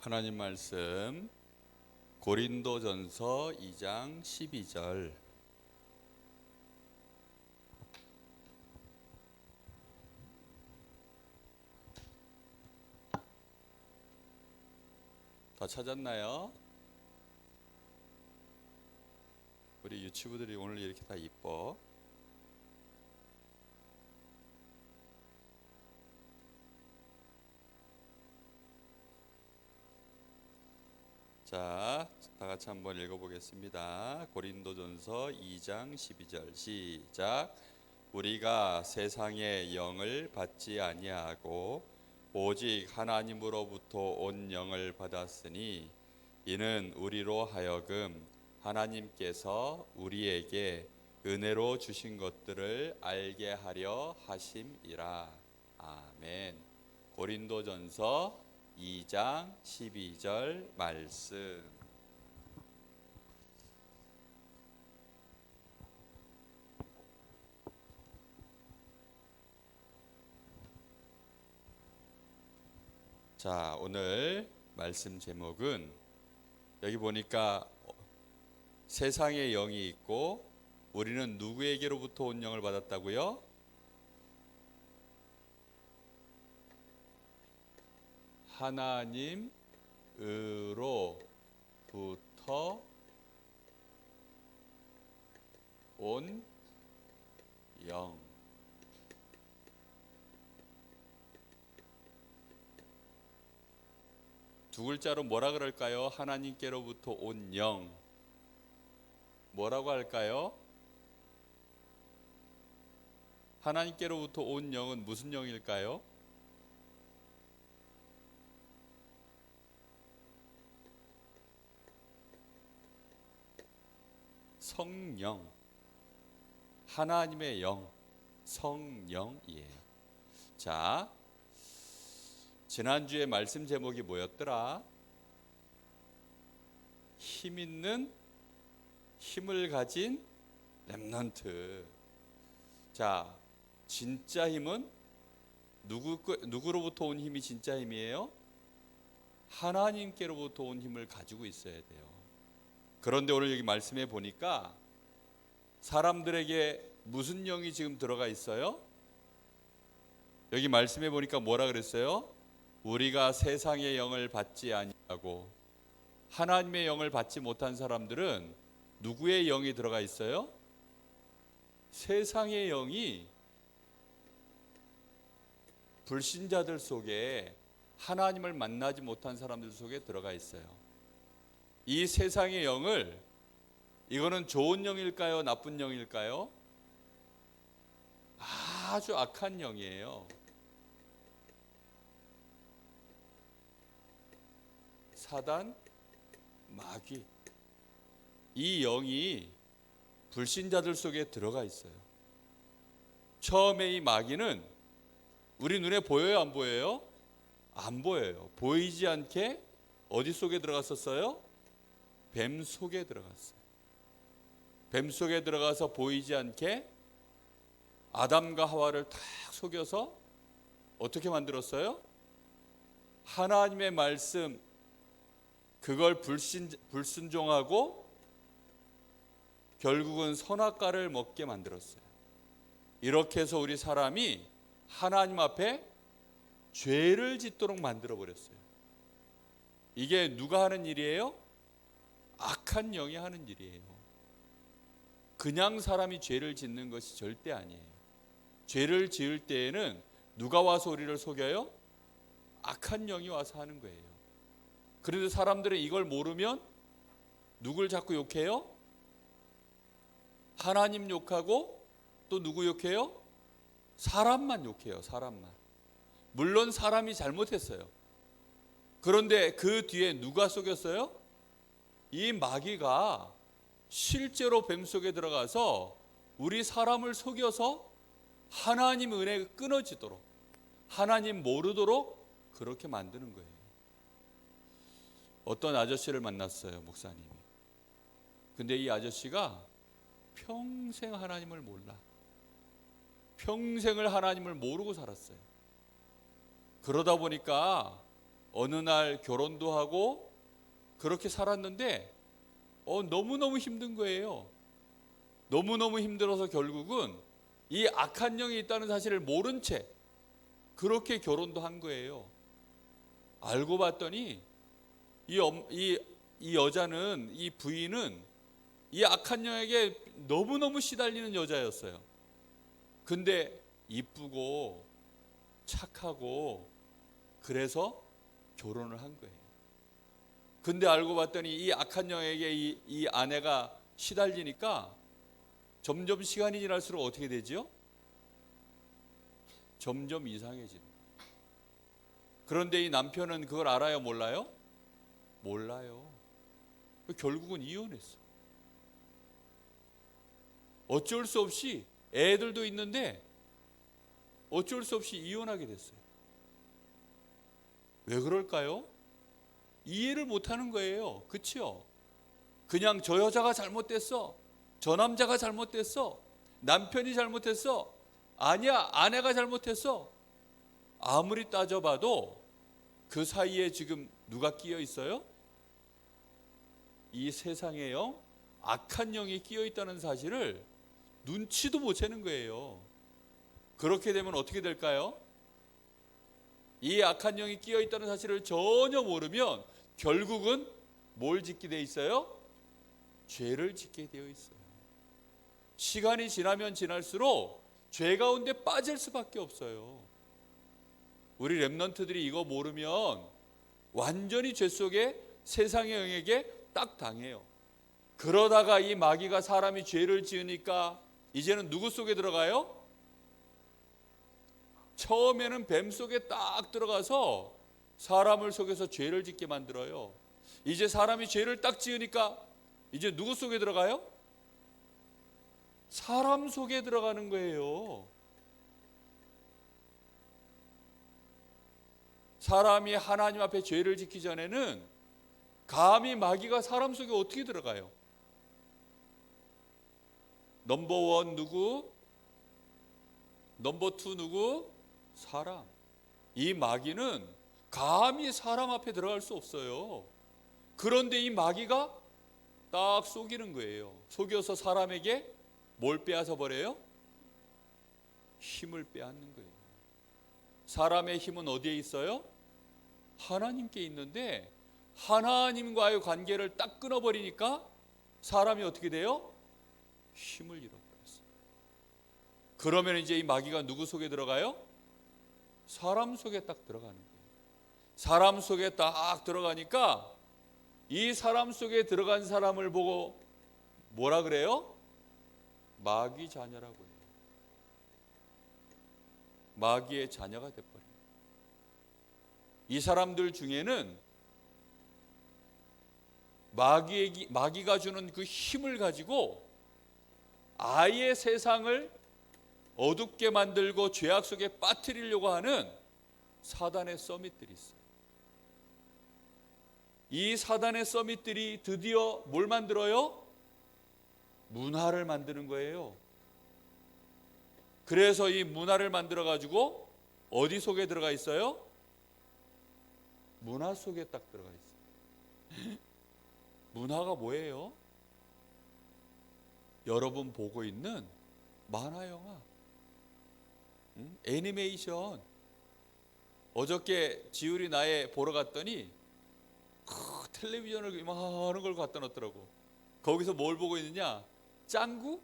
하나님 말씀 고린도전서 2장 12절. 다 찾았나요? 우리 유치부들이 오늘 이렇게 다 이뻐. 자, 다 같이 한번 읽어보겠습니다. 고린도전서 2장 12절 시작. 우리가 세상의 영을 받지 아니하고 오직 하나님으로부터 온 영을 받았으니 이는 우리로 하여금 하나님께서 우리에게 은혜로 주신 것들을 알게 하려 하심이라. 아멘. 고린도전서 2장 12절 말씀. 자, 오늘 말씀 제목은 여기 보니까 세상의 영이 있고 우리는 누구에게로부터 온 영을 받았다고요? 하나님으로부터 온 영. 두 글자로 뭐라 그럴까요? 하나님께로부터 온 영. 뭐라고 할까요? 하나님께로부터 온 영은 무슨 영일까요? 성령. 하나님의 영, 성령이에요. 자, 지난주에 말씀 제목이 뭐였더라? 힘 있는, 힘을 가진 렘넌트. 자, 진짜 힘은 누구로부터 온 힘이 진짜 힘이에요? 하나님께로부터 온 힘을 가지고 있어야 돼요. 그런데 오늘 여기 말씀해 보니까 사람들에게 무슨 영이 지금 들어가 있어요? 여기 말씀해 보니까 뭐라 그랬어요? 우리가 세상의 영을 받지 아니하고 하나님의 영을 받지 못한 사람들은 누구의 영이 들어가 있어요? 세상의 영이 불신자들 속에, 하나님을 만나지 못한 사람들 속에 들어가 있어요. 이 세상의 영을, 이거는 좋은 영일까요? 나쁜 영일까요? 아주 악한 영이에요. 사단, 마귀. 이 영이 불신자들 속에 들어가 있어요. 처음에 이 마귀는 우리 눈에 보여요, 안 보여요? 안 보여요. 보이지 않게 어디 속에 들어갔었어요? 뱀 속에 들어갔어요. 뱀 속에 들어가서 보이지 않게 아담과 하와를 탁 속여서 어떻게 만들었어요? 하나님의 말씀, 그걸 불순종하고 결국은 선악과를 먹게 만들었어요. 이렇게 해서 우리 사람이 하나님 앞에 죄를 짓도록 만들어버렸어요. 이게 누가 하는 일이에요? 악한 영이 하는 일이에요. 그냥 사람이 죄를 짓는 것이 절대 아니에요. 죄를 지을 때에는 누가 와서 우리를 속여요? 악한 영이 와서 하는 거예요. 그런데 사람들은 이걸 모르면 누굴 자꾸 욕해요? 하나님 욕하고 또 누구 욕해요? 사람만 욕해요. 사람만. 물론 사람이 잘못했어요. 그런데 그 뒤에 누가 속였어요? 이 마귀가 실제로 뱀 속에 들어가서 우리 사람을 속여서 하나님 은혜가 끊어지도록, 하나님 모르도록 그렇게 만드는 거예요. 어떤 아저씨를 만났어요, 목사님이. 근데 이 아저씨가 평생 하나님을 몰라. 평생을 하나님을 모르고 살았어요. 그러다 보니까 어느 날 결혼도 하고 그렇게 살았는데 너무너무 힘든 거예요. 너무너무 힘들어서 결국은 이 악한 영이 있다는 사실을 모른 채 그렇게 결혼도 한 거예요. 알고 봤더니 이 여자는, 이 부인은 이 악한 영에게 너무너무 시달리는 여자였어요. 근데 이쁘고 착하고 그래서 결혼을 한 거예요. 근데 알고 봤더니 이 악한 영에게 이 아내가 시달리니까 점점 시간이 지날수록 어떻게 되죠? 점점 이상해지는 거예요. 그런데 이 남편은 그걸 알아요, 몰라요? 몰라요. 결국은 이혼했어. 어쩔 수 없이, 애들도 있는데 어쩔 수 없이 이혼하게 됐어요. 왜 그럴까요? 이해를 못하는 거예요. 그렇죠? 그냥 저 여자가 잘못됐어, 저 남자가 잘못됐어, 남편이 잘못했어, 아니야 아내가 잘못했어. 아무리 따져봐도 그 사이에 지금 누가 끼어 있어요? 이 세상의 영, 악한 영이 끼어 있다는 사실을 눈치도 못 채는 거예요. 그렇게 되면 어떻게 될까요? 이 악한 영이 끼어 있다는 사실을 전혀 모르면 결국은 뭘 짓게 돼 있어요? 죄를 짓게 되어 있어요. 시간이 지나면 지날수록 죄 가운데 빠질 수밖에 없어요. 우리 렘넌트들이 이거 모르면 완전히 죄 속에 세상의 영에게 딱 당해요. 그러다가 이 마귀가 사람이 죄를 지으니까 이제는 누구 속에 들어가요? 처음에는 뱀 속에 딱 들어가서 사람을 속여서 죄를 짓게 만들어요. 이제 사람이 죄를 딱 지으니까 이제 누구 속에 들어가요? 사람 속에 들어가는 거예요. 사람이 하나님 앞에 죄를 짓기 전에는 감히 마귀가 사람 속에 어떻게 들어가요? 넘버원 누구? 넘버2 누구? 사람. 이 마귀는 감히 사람 앞에 들어갈 수 없어요. 그런데 이 마귀가 딱 속이는 거예요. 속여서 사람에게 뭘 빼앗아 버려요? 힘을 빼앗는 거예요. 사람의 힘은 어디에 있어요? 하나님께 있는데 하나님과의 관계를 딱 끊어버리니까 사람이 어떻게 돼요? 힘을 잃어버렸어요. 그러면 이제 이 마귀가 누구 속에 들어가요? 사람 속에 딱 들어가는 거예요. 사람 속에 딱 들어가니까 이 사람 속에 들어간 사람을 보고 뭐라 그래요? 마귀 자녀라고 해요. 마귀의 자녀가 돼버려요. 이 사람들 중에는 마귀가 주는 그 힘을 가지고 아예 세상을 어둡게 만들고 죄악 속에 빠뜨리려고 하는 사단의 서밋들이 있어요. 이 사단의 서밋들이 드디어 뭘 만들어요? 문화를 만드는 거예요. 그래서 이 문화를 만들어 가지고 어디 속에 들어가 있어요? 문화 속에 딱 들어가 있어요. 문화가 뭐예요? 여러분 보고 있는 만화 영화, 애니메이션. 어저께 지율이 나에 보러 갔더니 텔레비전을 이만한 걸 갖다 놨더라고. 거기서 뭘 보고 있느냐? 짱구?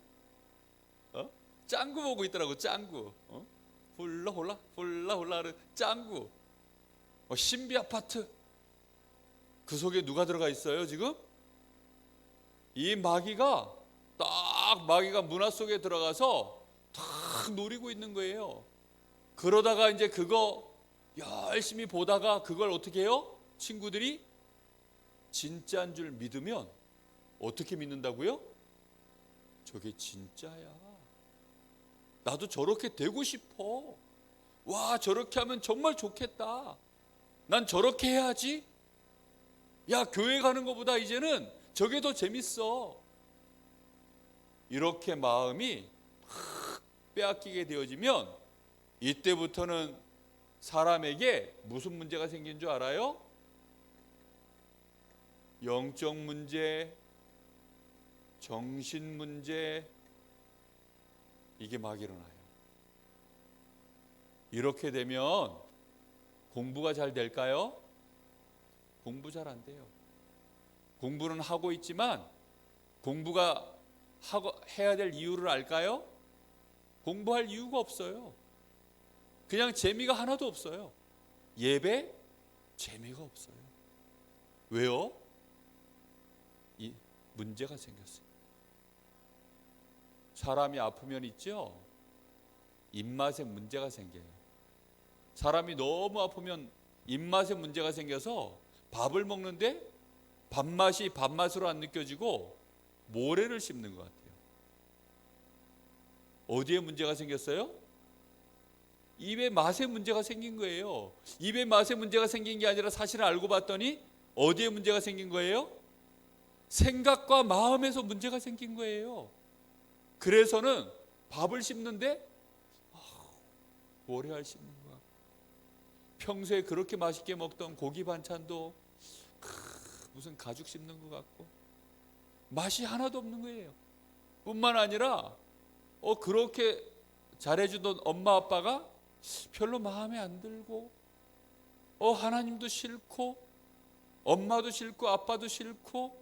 짱구 보고 있더라고. 짱구. 훌라 훌라 훌라 훌라 하는 짱구. 신비 아파트. 그 속에 누가 들어가 있어요 지금? 이 마귀가 문화 속에 들어가서 딱 노리고 있는 거예요. 그러다가 이제 그거 열심히 보다가 그걸 어떻게 해요? 친구들이 진짜인 줄 믿으면 어떻게 믿는다고요? 저게 진짜야. 나도 저렇게 되고 싶어. 와, 저렇게 하면 정말 좋겠다. 난 저렇게 해야지. 야, 교회 가는 것보다 이제는 저게 더 재밌어. 이렇게 마음이 확 빼앗기게 되어지면 이때부터는 사람에게 무슨 문제가 생긴 줄 알아요? 영적 문제, 정신 문제, 이게 막 일어나요. 이렇게 되면 공부가 잘 될까요? 공부 잘 안 돼요. 공부는 하고 있지만 공부가 해야 될 이유를 알까요? 공부할 이유가 없어요. 그냥 재미가 하나도 없어요. 예배 재미가 없어요. 왜요? 이 문제가 생겼어요. 사람이 아프면 있죠, 입맛에 문제가 생겨요. 사람이 너무 아프면 입맛에 문제가 생겨서 밥을 먹는데 밥맛이 밥맛으로 안 느껴지고 모래를 씹는 것 같아요. 어디에 문제가 생겼어요? 입의 맛에 문제가 생긴 거예요. 입의 맛에 문제가 생긴 게 아니라 사실을 알고 봤더니 어디에 문제가 생긴 거예요? 생각과 마음에서 문제가 생긴 거예요. 그래서는 밥을 씹는데 모래알 씹는 거야. 평소에 그렇게 맛있게 먹던 고기 반찬도 무슨 가죽 씹는 것 같고 맛이 하나도 없는 거예요. 뿐만 아니라 그렇게 잘해주던 엄마 아빠가 별로 마음에 안 들고 하나님도 싫고 엄마도 싫고 아빠도 싫고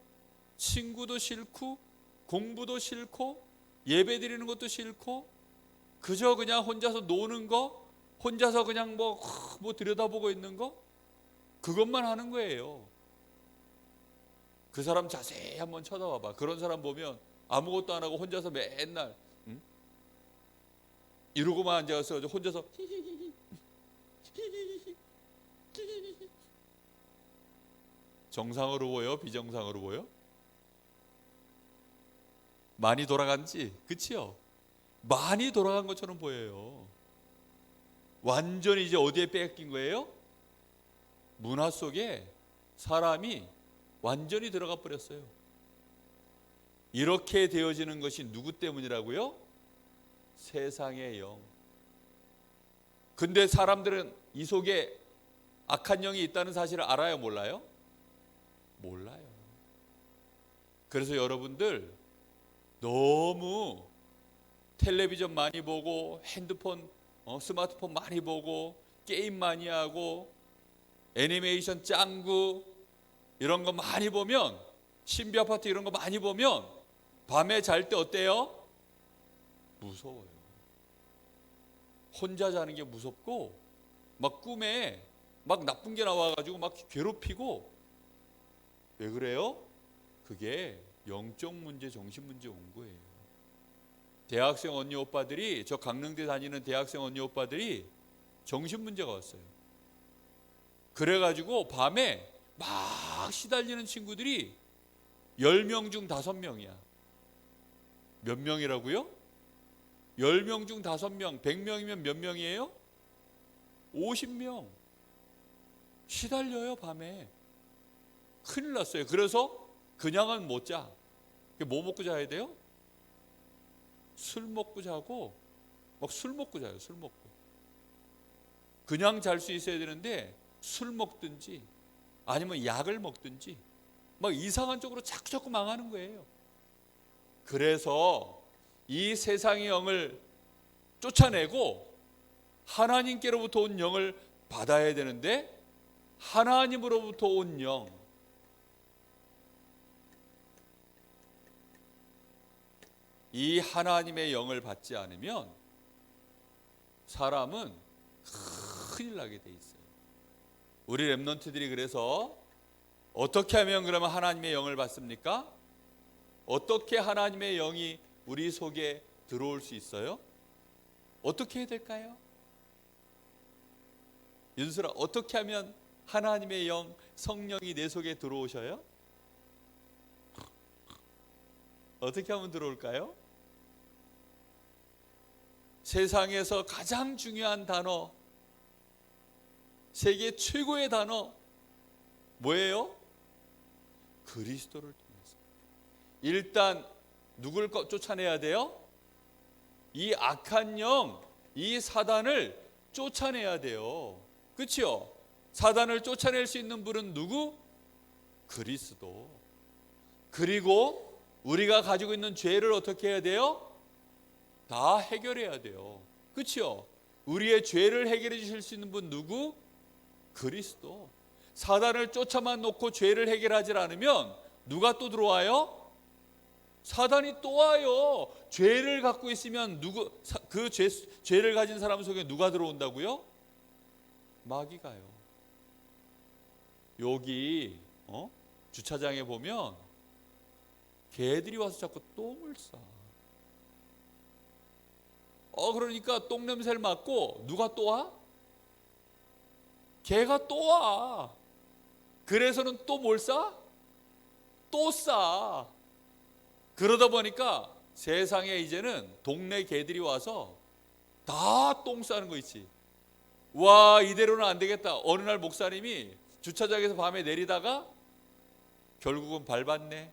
친구도 싫고 공부도 싫고 예배 드리는 것도 싫고 그저 그냥 혼자서 노는 거, 혼자서 그냥 뭐 들여다보고 있는 거, 그것만 하는 거예요. 그 사람 자세히 한번 쳐다봐봐. 그런 사람 보면 아무것도 안 하고 혼자서 맨날 이러고만 앉아서 혼자서 정상으로 보여? 비정상으로 보여? 많이 돌아간지? 그치요? 많이 돌아간 것처럼 보여요. 완전히 이제 어디에 뺏긴 거예요? 문화 속에 사람이 완전히 들어가 버렸어요. 이렇게 되어지는 것이 누구 때문이라고요? 세상의 영. 근데 사람들은 이 속에 악한 영이 있다는 사실을 알아요, 몰라요? 몰라요. 그래서 여러분들 너무 텔레비전 많이 보고 핸드폰, 스마트폰 많이 보고 게임 많이 하고 애니메이션 짱구 이런 거 많이 보면, 신비 아파트 이런 거 많이 보면 밤에 잘 때 어때요? 무서워요. 혼자 자는 게 무섭고 막 꿈에 막 나쁜 게 나와가지고 막 괴롭히고. 왜 그래요? 그게 영적 문제, 정신 문제 온 거예요. 대학생 언니 오빠들이, 저 강릉대 다니는 대학생 언니 오빠들이 정신 문제가 왔어요. 그래가지고 밤에 막 시달리는 친구들이 10명 중 5명이야. 몇 명이라고요? 10명 중 5명, 100명이면 몇 명이에요? 50명. 시달려요, 밤에. 큰일 났어요. 그래서 그냥은 못 자. 뭐 먹고 자야 돼요? 술 먹고 자고, 막 술 먹고 자요, 술 먹고. 그냥 잘 수 있어야 되는데 술 먹든지 아니면 약을 먹든지 막 이상한 쪽으로 자꾸 망하는 거예요. 그래서 이 세상의 영을 쫓아내고 하나님께로부터 온 영을 받아야 되는데, 하나님으로부터 온 영, 이 하나님의 영을 받지 않으면 사람은 큰일 나게 돼 있어요. 우리 랩런트들이 그래서 어떻게 하면 그러면 하나님의 영을 받습니까? 어떻게 하나님의 영이 우리 속에 들어올 수 있어요? 어떻게 해야 될까요? 윤수라, 어떻게 하면 하나님의 영, 성령이 내 속에 들어오셔요? 어떻게 하면 들어올까요? 세상에서 가장 중요한 단어, 세계 최고의 단어 뭐예요? 그리스도를 통해서. 일단 누굴 쫓아내야 돼요? 이 악한 영, 이 사단을 쫓아내야 돼요. 그렇죠? 사단을 쫓아낼 수 있는 분은 누구? 그리스도. 그리고 우리가 가지고 있는 죄를 어떻게 해야 돼요? 다 해결해야 돼요. 그렇죠? 우리의 죄를 해결해 주실 수 있는 분 누구? 그리스도. 사단을 쫓아만 놓고 죄를 해결하지 않으면 누가 또 들어와요? 사단이 또 와요. 죄를 갖고 있으면 그 죄를 가진 사람 속에 누가 들어온다고요? 마귀가요. 여기 주차장에 보면 개들이 와서 자꾸 똥을 싸. 그러니까 똥 냄새를 맡고 누가 또 와? 개가 또 와. 그래서는 또 뭘 싸? 또 싸. 그러다 보니까 세상에 이제는 동네 개들이 와서 다 똥 싸는 거 있지. 와, 이대로는 안 되겠다. 어느 날 목사님이 주차장에서 밤에 내리다가 결국은 밟았네.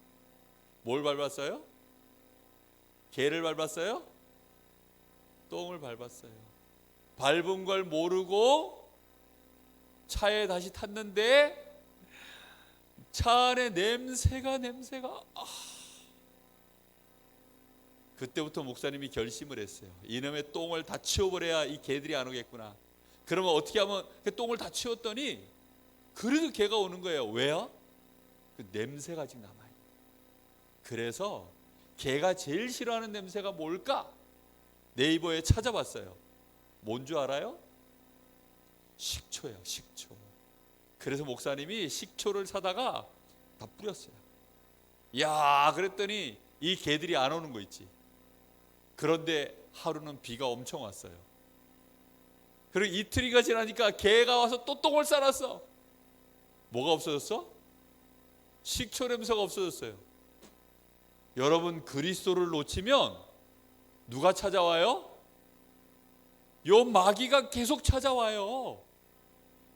뭘 밟았어요? 개를 밟았어요? 똥을 밟았어요. 밟은 걸 모르고 차에 다시 탔는데 차 안에 냄새가 그때부터 목사님이 결심을 했어요. 이놈의 똥을 다 치워버려야 이 개들이 안 오겠구나. 그러면 어떻게 하면 그 똥을 다 치웠더니 그래도 개가 오는 거예요. 왜요? 그 냄새가 아직 남아요. 그래서 개가 제일 싫어하는 냄새가 뭘까? 네이버에 찾아봤어요. 뭔 줄 알아요? 식초예요. 식초. 그래서 목사님이 식초를 사다가 다 뿌렸어요. 야, 그랬더니 이 개들이 안 오는 거 있지. 그런데 하루는 비가 엄청 왔어요. 그리고 이틀이가 지나니까 개가 와서 또 똥을 싸놨어. 뭐가 없어졌어? 식초 냄새가 없어졌어요. 여러분, 그리스도를 놓치면 누가 찾아와요? 요 마귀가 계속 찾아와요.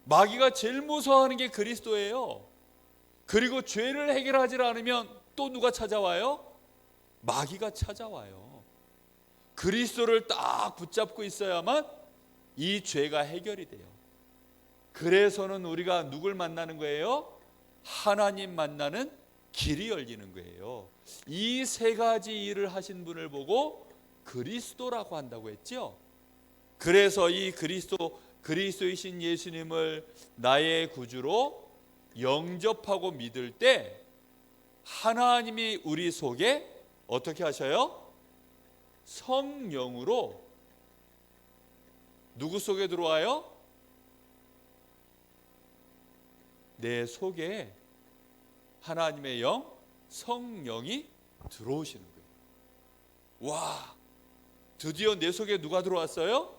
마귀가 제일 무서워하는 게 그리스도예요. 그리고 죄를 해결하지 않으면 또 누가 찾아와요? 마귀가 찾아와요. 그리스도를 딱 붙잡고 있어야만 이 죄가 해결이 돼요. 그래서는 우리가 누굴 만나는 거예요? 하나님 만나는 길이 열리는 거예요. 이 세 가지 일을 하신 분을 보고 그리스도라고 한다고 했죠. 그래서 이 그리스도이신 예수님을 나의 구주로 영접하고 믿을 때 하나님이 우리 속에 어떻게 하셔요? 성령으로 누구 속에 들어와요? 내 속에 하나님의 영, 성령이 들어오시는 거예요. 와, 드디어 내 속에 누가 들어왔어요?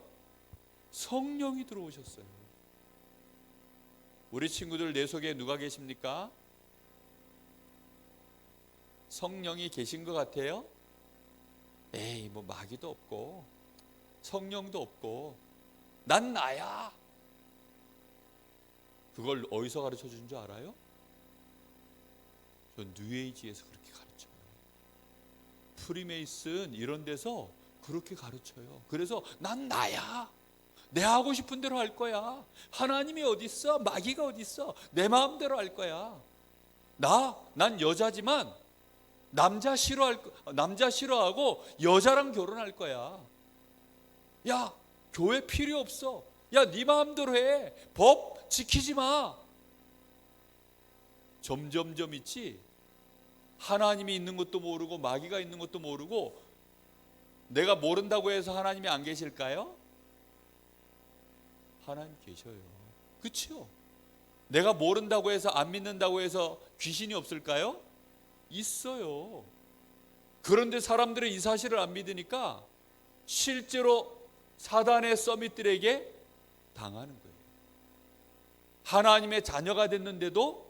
성령이 들어오셨어요. 우리 친구들 내 속에 누가 계십니까? 성령이 계신 것 같아요? 에이, 뭐 마귀도 없고 성령도 없고 난 나야. 그걸 어디서 가르쳐 준 줄 알아요? 전 뉴에이지에서 그렇게 가르쳐요. 프리메이슨 이런 데서 그렇게 가르쳐요. 그래서 난 나야. 내 하고 싶은 대로 할 거야. 하나님이 어디 있어? 마귀가 어디 있어? 내 마음대로 할 거야. 난 여자지만 남자 싫어하고 여자랑 결혼할 거야. 야, 교회 필요 없어. 야, 네 마음대로 해. 법 지키지 마. 점점점 있지. 하나님이 있는 것도 모르고 마귀가 있는 것도 모르고 내가 모른다고 해서 하나님이 안 계실까요? 하나님 계셔요. 그렇죠? 내가 모른다고 해서 안 믿는다고 해서 귀신이 없을까요? 있어요. 그런데 사람들은 이 사실을 안 믿으니까 실제로 사단의 서밋들에게 당하는 거예요. 하나님의 자녀가 됐는데도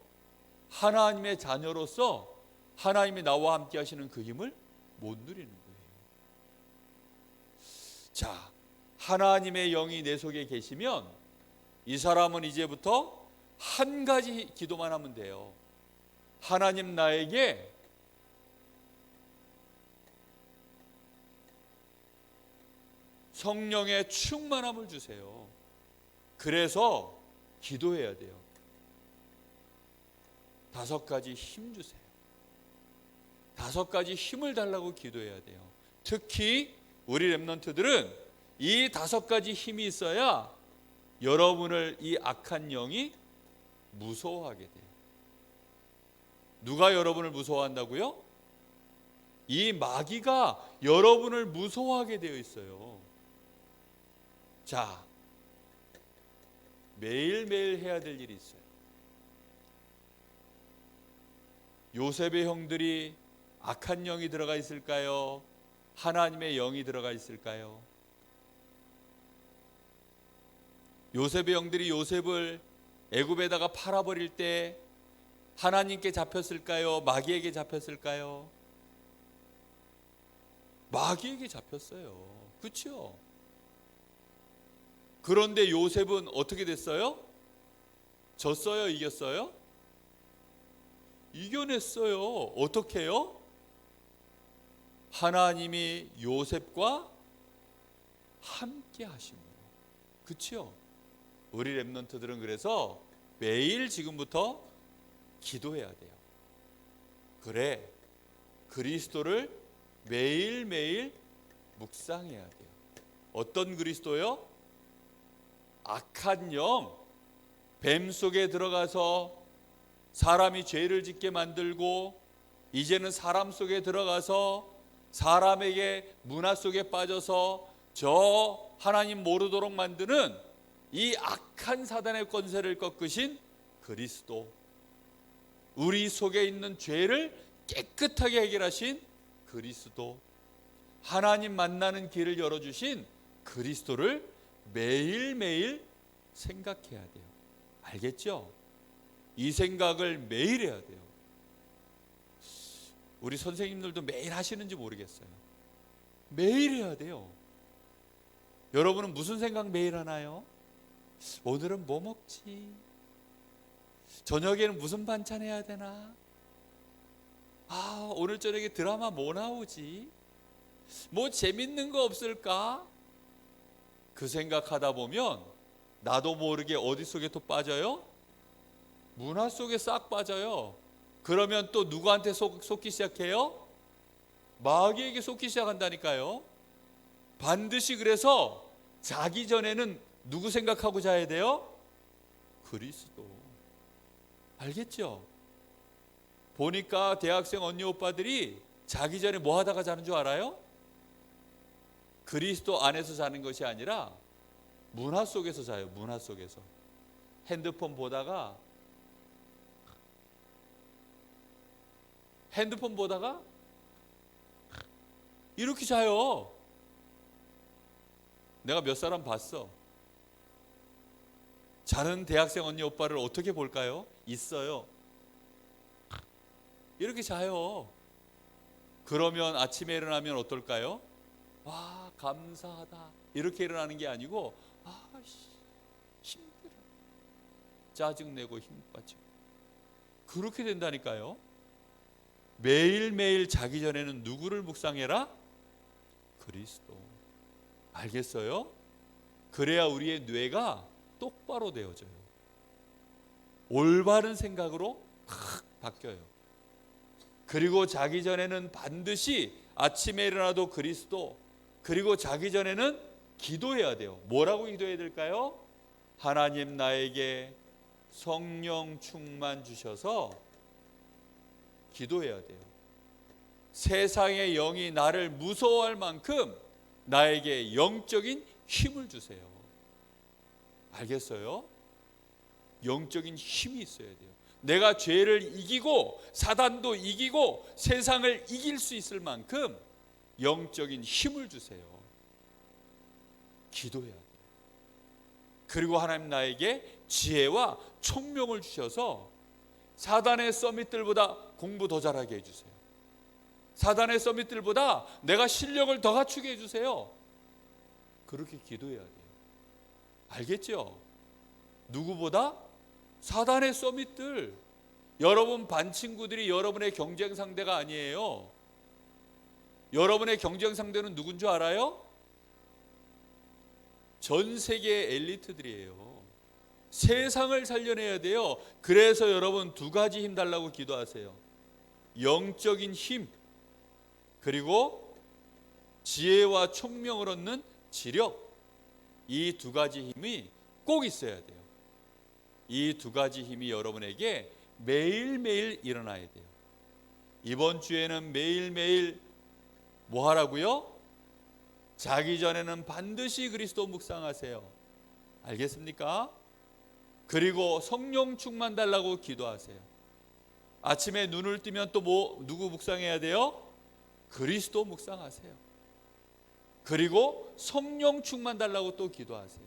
하나님의 자녀로서 하나님이 나와 함께 하시는 그 힘을 못 누리는 거예요. 자, 하나님의 영이 내 속에 계시면 이 사람은 이제부터 한 가지 기도만 하면 돼요. 하나님, 나에게 성령의 충만함을 주세요. 그래서 기도해야 돼요. 5가지 힘 주세요. 5가지 힘을 달라고 기도해야 돼요. 특히 우리 렘넌트들은 이 5가지 힘이 있어야 여러분을 이 악한 영이 무서워하게 돼요. 누가 여러분을 무서워한다고요? 이 마귀가 여러분을 무서워하게 되어 있어요. 자, 매일매일 해야 될 일이 있어요. 요셉의 형들이 악한 영이 들어가 있을까요? 하나님의 영이 들어가 있을까요? 요셉의 형들이 요셉을 애굽에다가 팔아버릴 때 하나님께 잡혔을까요? 마귀에게 잡혔을까요? 마귀에게 잡혔어요. 그렇죠? 그런데 요셉은 어떻게 됐어요? 졌어요? 이겼어요? 이겨냈어요. 어떻게 해요? 하나님이 요셉과 함께 하심으로. 그렇죠? 우리 렘넌트들은 그래서 매일 지금부터 기도해야 돼요. 그래, 그리스도를 매일매일 묵상해야 돼요. 어떤 그리스도요? 악한 영, 뱀 속에 들어가서 사람이 죄를 짓게 만들고 이제는 사람 속에 들어가서 사람에게 문화 속에 빠져서 저 하나님 모르도록 만드는 이 악한 사단의 권세를 꺾으신 그리스도, 우리 속에 있는 죄를 깨끗하게 해결하신 그리스도, 하나님 만나는 길을 열어주신 그리스도를 매일매일 생각해야 돼요. 알겠죠? 이 생각을 매일 해야 돼요. 우리 선생님들도 매일 하시는지 모르겠어요. 매일 해야 돼요. 여러분은 무슨 생각 매일 하나요? 오늘은 뭐 먹지? 저녁에는 무슨 반찬 해야 되나? 오늘 저녁에 드라마 뭐 나오지? 뭐 재밌는 거 없을까? 그 생각하다 보면 나도 모르게 어디 속에 또 빠져요? 문화 속에 싹 빠져요. 그러면 또 누구한테 속기 시작해요? 마귀에게 속기 시작한다니까요. 반드시 그래서 자기 전에는 누구 생각하고 자야 돼요? 그리스도. 알겠죠? 보니까 대학생 언니 오빠들이 자기 전에 뭐 하다가 자는 줄 알아요? 그리스도 안에서 자는 것이 아니라 문화 속에서 자요. 문화 속에서. 핸드폰 보다가 이렇게 자요. 내가 몇 사람 봤어. 자는 대학생 언니 오빠를 어떻게 볼까요? 있어요. 이렇게 자요. 그러면 아침에 일어나면 어떨까요? 와, 감사하다. 이렇게 일어나는 게 아니고 힘들어. 짜증내고 힘 빠지고. 그렇게 된다니까요. 매일매일 자기 전에는 누구를 묵상해라? 그리스도. 알겠어요? 그래야 우리의 뇌가 똑바로 되어져요. 올바른 생각으로 확 바뀌어요. 그리고 자기 전에는 반드시 아침에 일어나도 그리스도, 그리고 자기 전에는 기도해야 돼요. 뭐라고 기도해야 될까요? 하나님 나에게 성령 충만 주셔서 기도해야 돼요. 세상의 영이 나를 무서워할 만큼 나에게 영적인 힘을 주세요. 알겠어요? 영적인 힘이 있어야 돼요. 내가 죄를 이기고 사단도 이기고 세상을 이길 수 있을 만큼 영적인 힘을 주세요. 기도해야 돼요. 그리고 하나님 나에게 지혜와 총명을 주셔서 사단의 서밋들보다 공부 더 잘하게 해주세요. 사단의 서밋들보다 내가 실력을 더 갖추게 해주세요. 그렇게 기도해야 돼요. 알겠죠? 누구보다? 사단의 서밋들. 여러분 반 친구들이 여러분의 경쟁 상대가 아니에요. 여러분의 경쟁 상대는 누군 줄 알아요? 전 세계의 엘리트들이에요. 세상을 살려내야 돼요. 그래서 여러분 두 가지 힘 달라고 기도하세요. 영적인 힘, 그리고 지혜와 총명을 얻는 지력. 이 두 가지 힘이 꼭 있어야 돼요. 이 두 가지 힘이 여러분에게 매일매일 일어나야 돼요. 이번 주에는 매일매일 뭐 하라고요? 자기 전에는 반드시 그리스도 묵상하세요. 알겠습니까? 그리고 성령 충만 달라고 기도하세요. 아침에 눈을 뜨면 또 누구 묵상해야 돼요? 그리스도 묵상하세요. 그리고 성령 충만 달라고 또 기도하세요.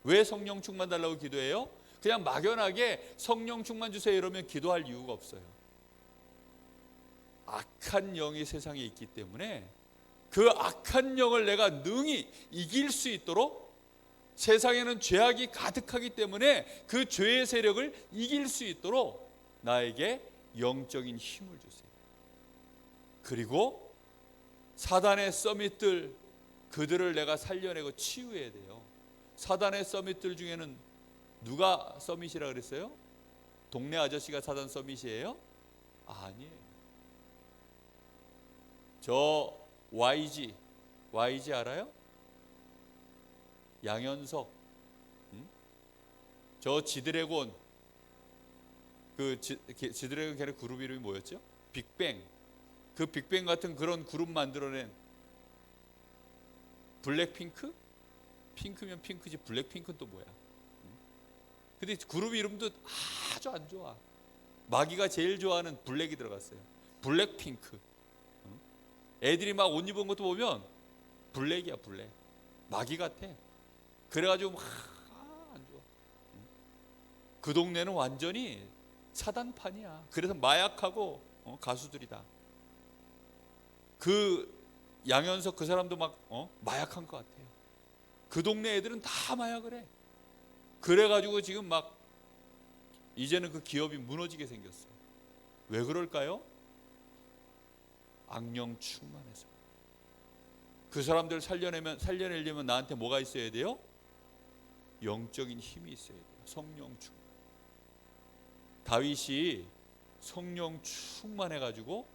왜 성령 충만 달라고 기도해요? 그냥 막연하게 성령 충만 주세요 이러면 기도할 이유가 없어요. 악한 영이 세상에 있기 때문에 그 악한 영을 내가 능히 이길 수 있도록, 세상에는 죄악이 가득하기 때문에 그 죄의 세력을 이길 수 있도록 나에게 영적인 힘을 주세요. 그리고 사단의 서밋들, 그들을 내가 살려내고 치유해야 돼요. 사단의 서밋들 중에는 누가 서밋이라 그랬어요? 동네 아저씨가 사단 서밋이에요? 아니에요. 저 YG 알아요? 양현석, 저 지드래곤, 지드래곤 걔네 그룹 이름이 뭐였죠? 빅뱅. 그 빅뱅 같은 그런 그룹 만들어낸 블랙핑크? 핑크면 핑크지 블랙핑크는 또 뭐야? 근데 그룹 이름도 아주 안 좋아. 마귀가 제일 좋아하는 블랙이 들어갔어요. 블랙핑크. 애들이 막 옷 입은 것도 보면 블랙이야, 블랙. 마귀 같아. 그래가지고 안 좋아. 그 동네는 완전히 사단판이야. 그래서 마약하고 가수들이다. 그 양현석 그 사람도 막 마약한 것 같아요. 그 동네 애들은 다 마약을 해. 그래가지고 지금 막 이제는 그 기업이 무너지게 생겼어요. 왜 그럴까요? 악령 충만해서. 그 사람들 살려내려면 나한테 뭐가 있어야 돼요? 영적인 힘이 있어야 돼요. 성령 충만. 다윗이 성령 충만해가지고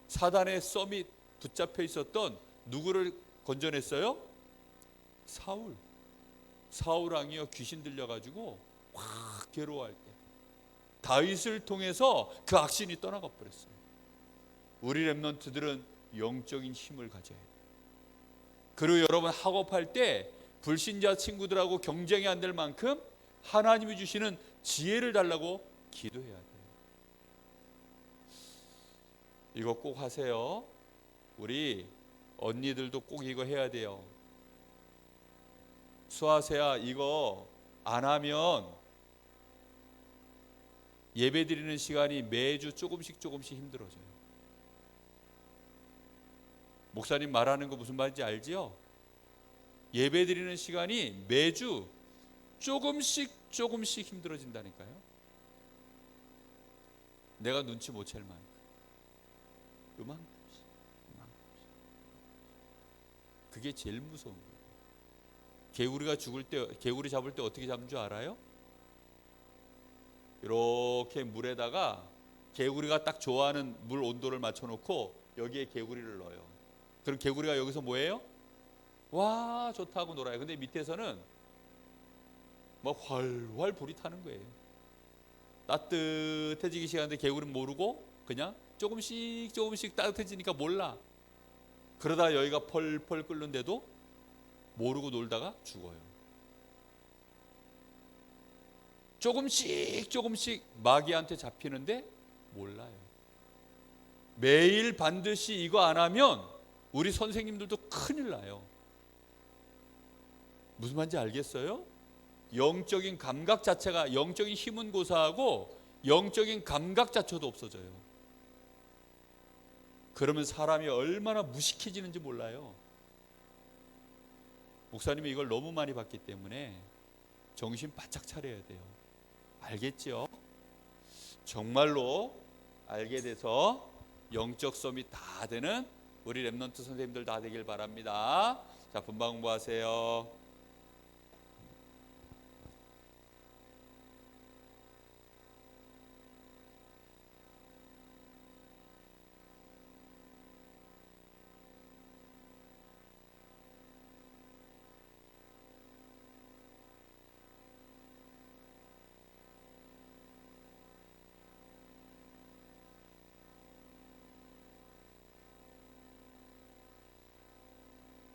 사단의 썸이 붙잡혀 있었던 누구를 건져냈어요? 사울 왕이요, 귀신 들려가지고 확 괴로워할 때 다윗을 통해서 그 악신이 떠나가 버렸어요. 우리 렘넌트들은 영적인 힘을 가져야 돼요. 그리고 여러분 학업할 때 불신자 친구들하고 경쟁이 안 될 만큼 하나님이 주시는 지혜를 달라고 기도해야 돼요. 이거 꼭 하세요. 우리 언니들도 꼭 이거 해야 돼요. 수아세야, 이거 안 하면 예배 드리는 시간이 매주 조금씩 힘들어져요. 목사님 말하는 거 무슨 말인지 알지요? 예배 드리는 시간이 매주 조금씩 힘들어진다니까요. 내가 눈치 못 챌 만큼. 요만큼씩. 그게 제일 무서운 거예요. 개구리 잡을 때 어떻게 잡는 줄 알아요? 이렇게 물에다가 개구리가 딱 좋아하는 물 온도를 맞춰놓고 여기에 개구리를 넣어요. 그럼 개구리가 여기서 뭐예요? 와, 좋다 하고 놀아요. 근데 밑에서는 막 활활 불이 타는 거예요. 따뜻해지기 시작하는데 개구리는 모르고 그냥 조금씩 따뜻해지니까 몰라. 그러다 여기가 펄펄 끓는데도 모르고 놀다가 죽어요. 조금씩 마귀한테 잡히는데 몰라요. 매일 반드시 이거 안 하면 우리 선생님들도 큰일 나요. 무슨 말인지 알겠어요? 영적인 감각 자체가, 영적인 힘은 고사하고 영적인 감각 자체도 없어져요. 그러면 사람이 얼마나 무식해지는지 몰라요. 목사님이 이걸 너무 많이 봤기 때문에 정신 바짝 차려야 돼요. 알겠지요? 정말로 알게 돼서 영적 썸이 다 되는 우리 렘넌트 선생님들 다 되길 바랍니다. 자, 분방 공부하세요.